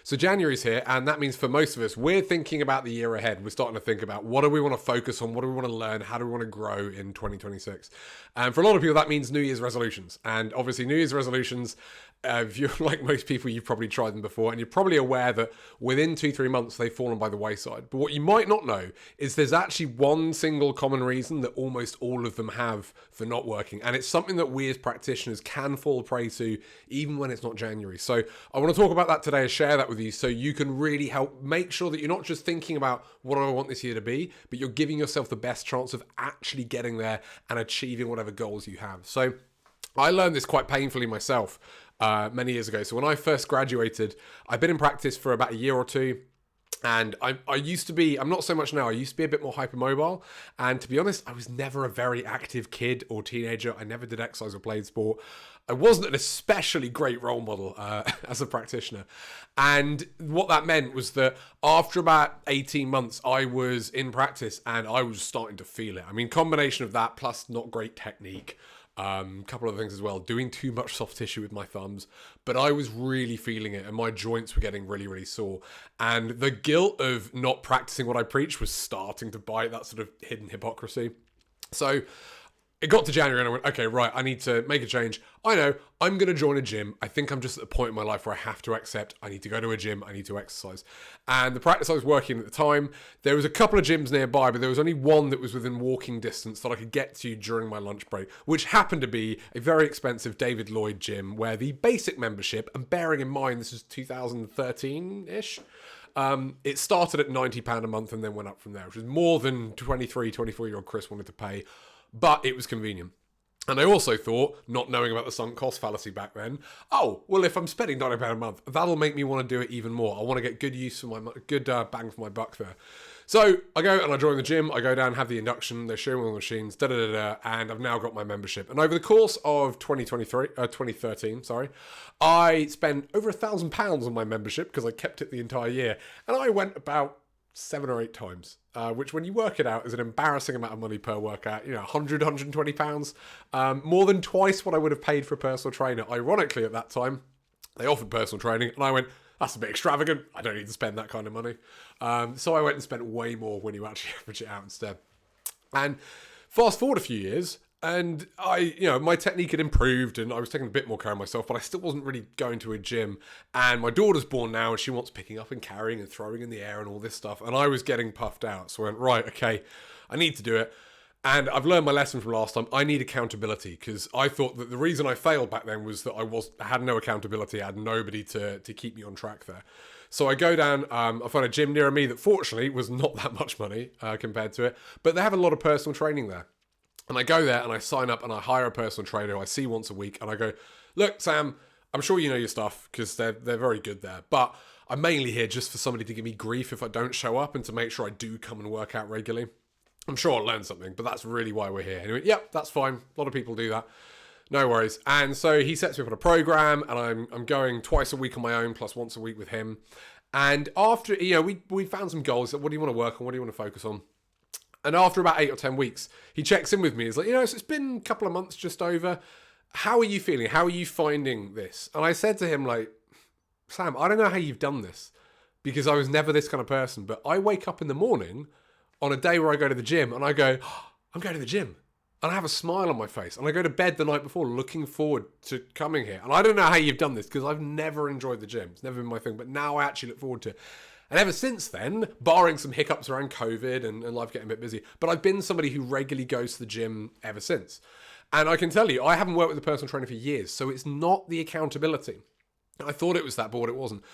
So January's here, and that means for most of us, we're thinking about the year ahead. We're starting to think about what do we want to focus on, what do we want to learn, how do we want to grow in 2026. And for a lot of people, that means New Year's resolutions. And obviously, New Year's resolutions, if you're like most people, you've probably tried them before, and you're probably aware that within 2-3 months, they've fallen by the wayside. But what you might not know is there's actually one single common reason that almost all of them have for not working. And it's something that we as practitioners can fall prey to even when it's not January. So I want to talk about that today and share that with you so you can really help make sure that you're not just thinking about what do I want this year to be, but you're giving yourself the best chance of actually getting there and achieving whatever goals you have. So I learned this quite painfully myself many years ago. So when I first graduated, I've been in practice for about a year or two. And I used to be, I'm not so much now, I used to be a bit more hypermobile. And to be honest, I was never a very active kid or teenager. I never did exercise or played sport. I wasn't an especially great role model as a practitioner. And what that meant was that after about 18 months, I was in practice and I was starting to feel it. I mean, combination of that plus not great technique. Couple of things as well, doing too much soft tissue with my thumbs, but I was really feeling it and my joints were getting really, really sore. And the guilt of not practicing what I preach was starting to bite, that sort of hidden hypocrisy. So it got to January and I went, okay, right, I need to make a change. I know, I'm going to join a gym. I think I'm just at the point in my life where I have to accept I need to go to a gym, I need to exercise. And the practice I was working at the time, there was a couple of gyms nearby, but there was only one that was within walking distance that I could get to during my lunch break, which happened to be a very expensive David Lloyd gym where the basic membership, and bearing in mind this is 2013-ish, it started at £90 a month and then went up from there, which is more than 24-year-old Chris wanted to pay. But it was convenient. And I also thought, not knowing about the sunk cost fallacy back then, oh, well, if I'm spending £90 a month, that'll make me want to do it even more. I want to get good use for my good bang for my buck there. So I go and I join the gym. I go down, have the induction. They show me all the machines, and I've now got my membership. And over the course of 2013, I spent over £1,000 on my membership because I kept it the entire year. And I went about 7 or 8 times, which when you work it out is an embarrassing amount of money per workout, 100, 120 pounds, more than twice what I would have paid for a personal trainer. Ironically, at that time, they offered personal training and I went, that's a bit extravagant. I don't need to spend that kind of money. So I went and spent way more when you actually average it out instead. And fast forward a few years, and my technique had improved and I was taking a bit more care of myself, but I still wasn't really going to a gym. And my daughter's born now and she wants picking up and carrying and throwing in the air and all this stuff. And I was getting puffed out. So I went, right, okay, I need to do it. And I've learned my lesson from last time. I need accountability because I thought that the reason I failed back then was that I had no accountability. I had nobody to keep me on track there. So I go down, I find a gym near me that fortunately was not that much money compared to it, but they have a lot of personal training there. And I go there and I sign up and I hire a personal trainer who I see once a week. And I go, look, Sam, I'm sure you know your stuff because they're very good there. But I'm mainly here just for somebody to give me grief if I don't show up and to make sure I do come and work out regularly. I'm sure I'll learn something, but that's really why we're here. And he went, yep, that's fine. A lot of people do that. No worries. And so he sets me up on a program and I'm going twice a week on my own plus once a week with him. And after, we found some goals. What do you want to work on? What do you want to focus on? And after about 8 or 10 weeks, he checks in with me. He's like, so it's been a couple of months just over. How are you feeling? How are you finding this? And I said to him, Sam, I don't know how you've done this because I was never this kind of person. But I wake up in the morning on a day where I go to the gym and I go, I'm going to the gym. And I have a smile on my face. And I go to bed the night before looking forward to coming here. And I don't know how you've done this because I've never enjoyed the gym. It's never been my thing. But now I actually look forward to it. And ever since then, barring some hiccups around COVID and life getting a bit busy, but I've been somebody who regularly goes to the gym ever since. And I can tell you, I haven't worked with a personal trainer for years, so it's not the accountability. I thought it was that, but it wasn't.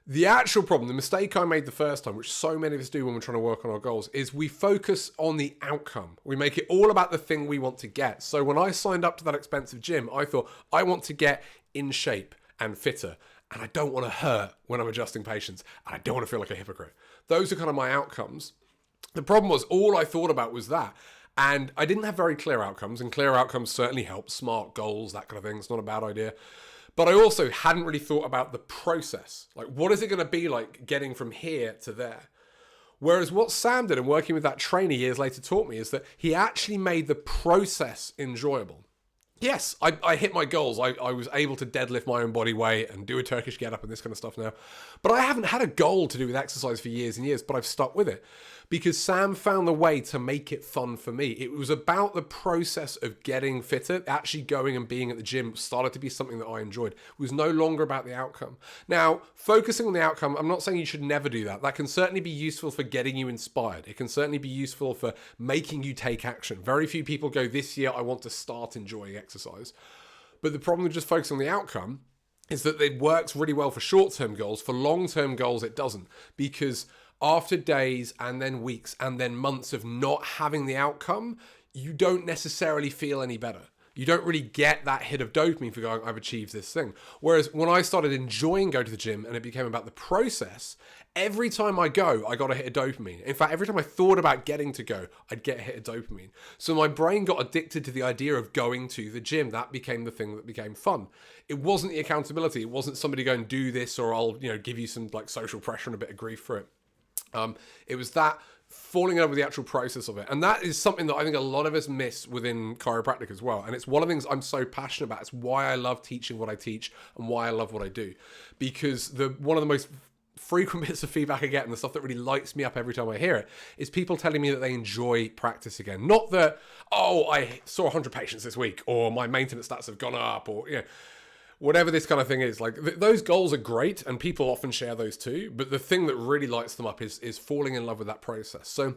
The actual problem, the mistake I made the first time, which so many of us do when we're trying to work on our goals, is we focus on the outcome. We make it all about the thing we want to get. So when I signed up to that expensive gym, I thought, I want to get in shape and fitter. And I don't want to hurt when I'm adjusting patients. And I don't want to feel like a hypocrite. Those are kind of my outcomes. The problem was all I thought about was that. And I didn't have very clear outcomes. And clear outcomes certainly help. Smart goals, that kind of thing. It's not a bad idea. But I also hadn't really thought about the process. Like, what is it going to be like getting from here to there? Whereas what Sam did and working with that trainer years later taught me is that he actually made the process enjoyable. Yes, I hit my goals. I was able to deadlift my own body weight and do a Turkish get up and this kind of stuff now. But I haven't had a goal to do with exercise for years and years, but I've stuck with it because Sam found the way to make it fun for me. It was about the process of getting fitter, actually going and being at the gym started to be something that I enjoyed. It was no longer about the outcome. Now, focusing on the outcome, I'm not saying you should never do that. That can certainly be useful for getting you inspired. It can certainly be useful for making you take action. Very few people go, this year I want to start enjoying exercise. But the problem with just focusing on the outcome is that it works really well for short-term goals. For long-term goals, it doesn't. Because after days and then weeks and then months of not having the outcome, you don't necessarily feel any better. You don't really get that hit of dopamine for going, I've achieved this thing. Whereas when I started enjoying going to the gym and it became about the process, every time I go, I got a hit of dopamine. In fact, every time I thought about getting to go, I'd get a hit of dopamine. So my brain got addicted to the idea of going to the gym. That became the thing that became fun. It wasn't the accountability. It wasn't somebody going, do this or I'll, give you some like social pressure and a bit of grief for it. It was that falling in love with the actual process of it. And that is something that I think a lot of us miss within chiropractic as well. And it's one of the things I'm so passionate about. It's why I love teaching what I teach and why I love what I do. Because one of the most frequent bits of feedback I get and the stuff that really lights me up every time I hear it is people telling me that they enjoy practice again. Not that, I saw 100 patients this week or my maintenance stats have gone up or, whatever this kind of thing is. Like those goals are great and people often share those too. But the thing that really lights them up is falling in love with that process. So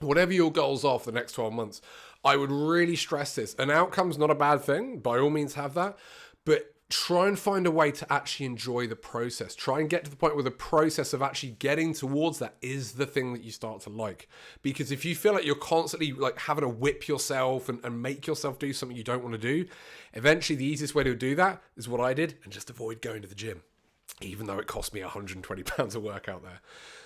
whatever your goals are for the next 12 months, I would really stress this. An outcome's not a bad thing. By all means have that. But try and find a way to actually enjoy the process. Try and get to the point where the process of actually getting towards that is the thing that you start to like. Because if you feel like you're constantly like having to whip yourself and make yourself do something you don't want to do, eventually the easiest way to do that is what I did and just avoid going to the gym, even though it cost me £120 a workout there.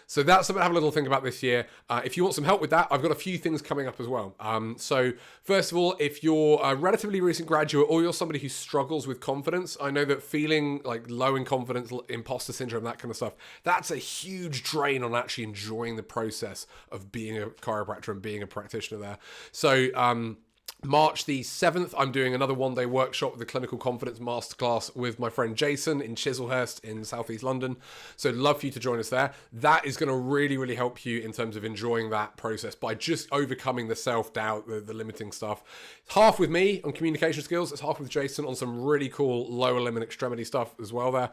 So that's something to have a little think about this year. If you want some help with that, I've got a few things coming up as well. So first of all, if you're a relatively recent graduate or you're somebody who struggles with confidence, I know that feeling like low in confidence, imposter syndrome, that kind of stuff, that's a huge drain on actually enjoying the process of being a chiropractor and being a practitioner there. So, March the 7th, I'm doing another one-day workshop with the Clinical Confidence Masterclass with my friend Jason in Chislehurst in Southeast London. So love for you to join us there. That is going to really, really help you in terms of enjoying that process by just overcoming the self-doubt, the limiting stuff. It's half with me on communication skills. It's half with Jason on some really cool lower limb and extremity stuff as well there.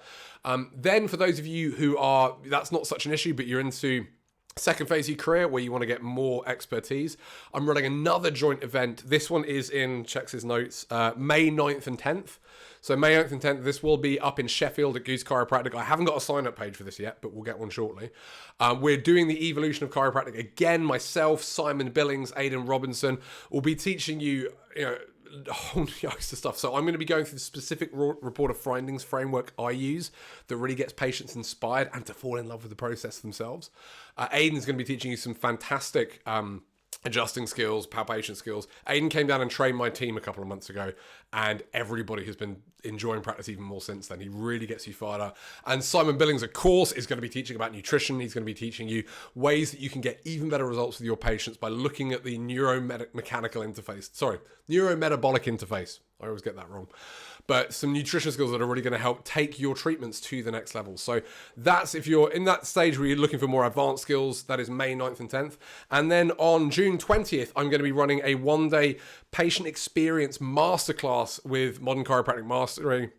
Then for those of you who that's not such an issue, but you're into second phase of your career where you want to get more expertise, I'm running another joint event. This one is checks his notes, May 9th and 10th. So May 9th and 10th, this will be up in Sheffield at Goose Chiropractic. I haven't got a sign-up page for this yet, but we'll get one shortly. We're doing the evolution of chiropractic again. Myself, Simon Billings, Aidan Robinson will be teaching you, a whole new host of stuff. So I'm going to be going through the specific report of findings framework I use that really gets patients inspired and to fall in love with the process themselves. Aidan's going to be teaching you some fantastic adjusting skills, palpation skills. Aidan came down and trained my team a couple of months ago, and everybody has been enjoying practice even more since then. He really gets you fired up. And Simon Billings, of course, is going to be teaching about nutrition. He's going to be teaching you ways that you can get even better results with your patients by looking at the neurometabolic interface. I always get that wrong. But some nutrition skills that are really going to help take your treatments to the next level. So that's if you're in that stage where you're looking for more advanced skills, that is May 9th and 10th. And then on June 20th, I'm going to be running a one-day patient experience masterclass with Modern Chiropractic Mastery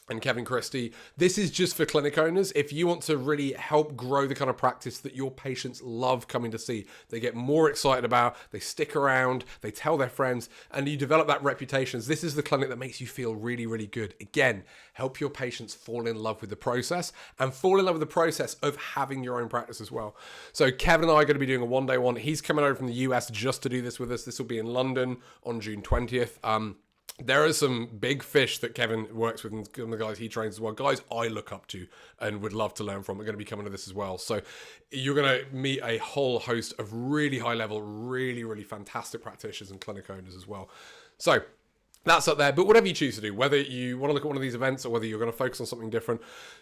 and Kevin Christie. This is just for clinic owners. If you want to really help grow the kind of practice that your patients love coming to see, they get more excited about, they stick around, they tell their friends, and you develop that reputation. This is the clinic that makes you feel really, really good. Again, help your patients fall in love with the process and fall in love with the process of having your own practice as well. So Kevin and I are going to be doing a one-day one. He's coming over from the US just to do this with us. This will be in London on June 20th. There are some big fish that Kevin works with and the guys he trains as well. Guys I look up to and would love to learn from are going to be coming to this as well. So you're going to meet a whole host of really high level, really, really fantastic practitioners and clinic owners as well. So That's up there, but whatever you choose to do, whether you want to look at one of these events or whether you're going to focus on something different,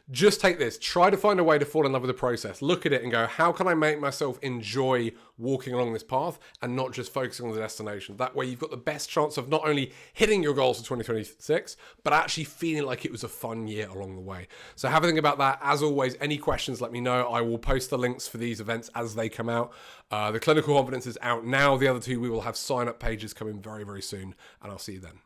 just take this. Try to find a way to fall in love with the process. Look at it and go, how can I make myself enjoy walking along this path and not just focusing on the destination? That way you've got the best chance of not only hitting your goals for 2026, but actually feeling like it was a fun year along the way. So have a think about that. As always, any questions, let me know. I will post the links for these events as they come out. The Clinical Confidence is out now. The other two, we will have sign-up pages coming very, very soon, and I'll see you then.